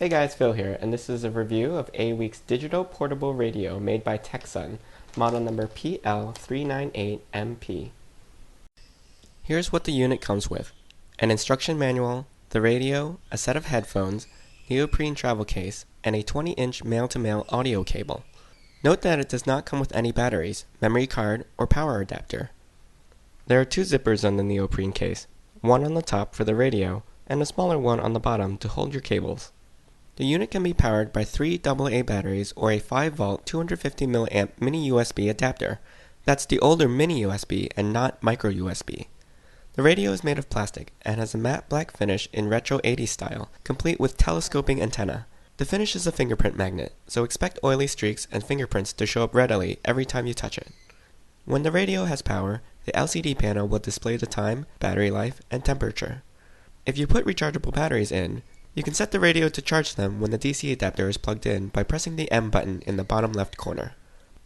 Hey guys, Phil here, and this is a review of Aweek's digital portable radio made by Tecsun, model number PL-398MP. Here's what the unit comes with: an instruction manual, the radio, a set of headphones, neoprene travel case, and a 20-inch male-to-male audio cable. Note that it does not come with any batteries, memory card, or power adapter. There are two zippers on the neoprene case, one on the top for the radio, and a smaller one on the bottom to hold your cables. The unit can be powered by 3 AA batteries or a 5-volt 250mA mini-USB adapter. That's the older mini-USB and not microUSB. The radio is made of plastic and has a matte black finish in retro 80s style, complete with telescoping antenna. The finish is a fingerprint magnet, so expect oily streaks and fingerprints to show up readily every time you touch it. When the radio has power, the LCD panel will display the time, battery life, and temperature. If you put rechargeable batteries in, you can set the radio to charge them when the DC adapter is plugged in by pressing the M button in the bottom left corner.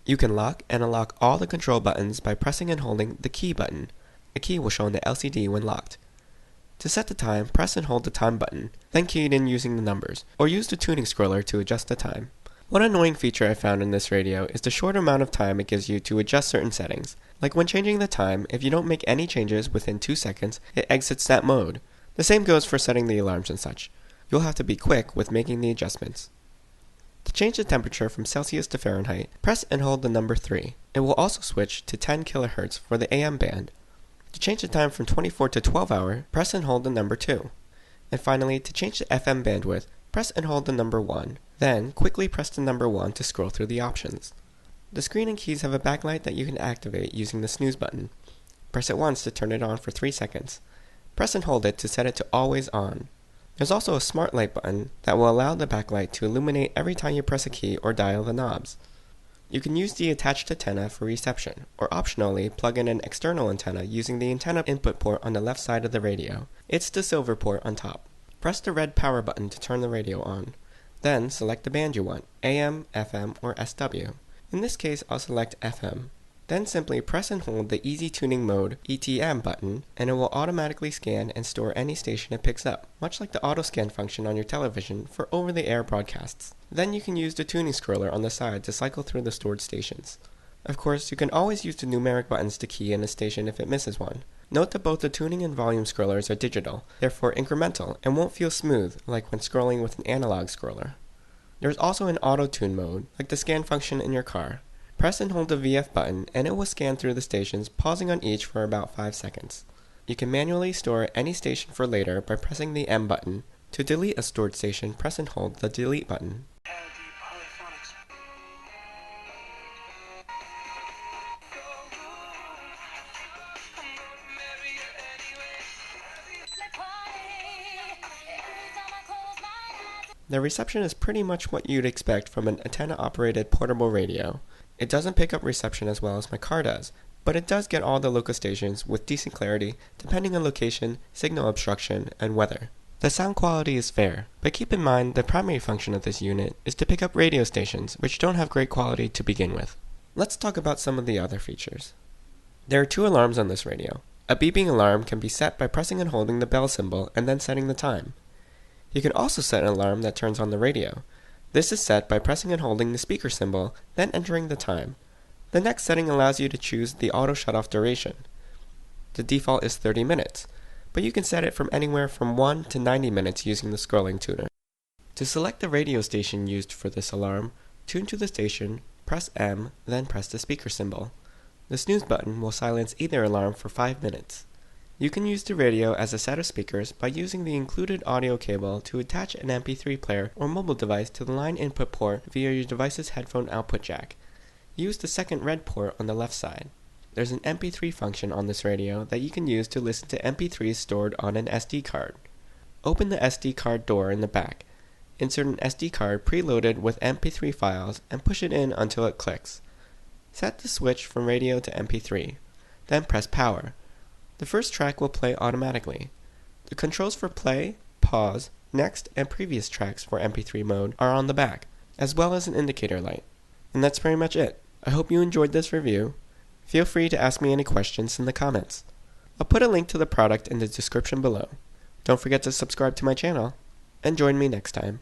You can lock and unlock all the control buttons by pressing and holding the key button. A key will show on the LCD when locked. To set the time, press and hold the time button, then key it in using the numbers, or use the tuning scroller to adjust the time. One annoying feature I found in this radio is the short amount of time it gives you to adjust certain settings. Like when changing the time, if you don't make any changes within 2 seconds, it exits that mode. The same goes for setting the alarms and such. You'll have to be quick with making the adjustments. To change the temperature from Celsius to Fahrenheit, press and hold the number 3. It will also switch to 10 kHz for the AM band. To change the time from 24 to 12 hour, press and hold the number 2. And finally, to change the FM bandwidth, press and hold the number 1. Then, quickly press the number 1 to scroll through the options. The screen and keys have a backlight that you can activate using the snooze button. Press it once to turn it on for 3 seconds. Press and hold it to set it to always on. There's also a smart light button that will allow the backlight to illuminate every time you press a key or dial the knobs. You can use the attached antenna for reception, or optionally plug in an external antenna using the antenna input port on the left side of the radio. It's the silver port on top. Press the red power button to turn the radio on. Then select the band you want, AM, FM, or SW. In this case, I'll select FM. Then simply press and hold the Easy Tuning Mode ETM button, and it will automatically scan and store any station it picks up, much like the auto scan function on your television for over-the-air broadcasts. Then you can use the tuning scroller on the side to cycle through the stored stations. Of course, you can always use the numeric buttons to key in a station if it misses one. Note that both the tuning and volume scrollers are digital, therefore incremental, and won't feel smooth like when scrolling with an analog scroller. There is also an auto-tune mode, like the scan function in your car. Press and hold the VF button and it will scan through the stations, pausing on each for about 5 seconds. You can manually store any station for later by pressing the M button. To delete a stored station, press and hold the delete button. The reception is pretty much what you'd expect from an antenna-operated portable radio. It doesn't pick up reception as well as my car does, but it does get all the local stations with decent clarity depending on location, signal obstruction, and weather. The sound quality is fair, but keep in mind the primary function of this unit is to pick up radio stations which don't have great quality to begin with. Let's talk about some of the other features. There are 2 alarms on this radio. A beeping alarm can be set by pressing and holding the bell symbol and then setting the time. You can also set an alarm that turns on the radio. This is set by pressing and holding the speaker symbol, then entering the time. The next setting allows you to choose the auto shutoff duration. The default is 30 minutes, but you can set it from anywhere from 1 to 90 minutes using the scrolling tuner. To select the radio station used for this alarm, tune to the station, press M, then press the speaker symbol. The snooze button will silence either alarm for 5 minutes. You can use the radio as a set of speakers by using the included audio cable to attach an MP3 player or mobile device to the line input port via your device's headphone output jack. Use the second red port on the left side. There's an MP3 function on this radio that you can use to listen to MP3s stored on an SD card. Open the SD card door in the back. Insert an SD card preloaded with MP3 files and push it in until it clicks. Set the switch from radio to MP3. Then press power. The first track will play automatically. The controls for play, pause, next, and previous tracks for MP3 mode are on the back, as well as an indicator light. And that's pretty much it. I hope you enjoyed this review. Feel free to ask me any questions in the comments. I'll put a link to the product in the description below. Don't forget to subscribe to my channel, and join me next time.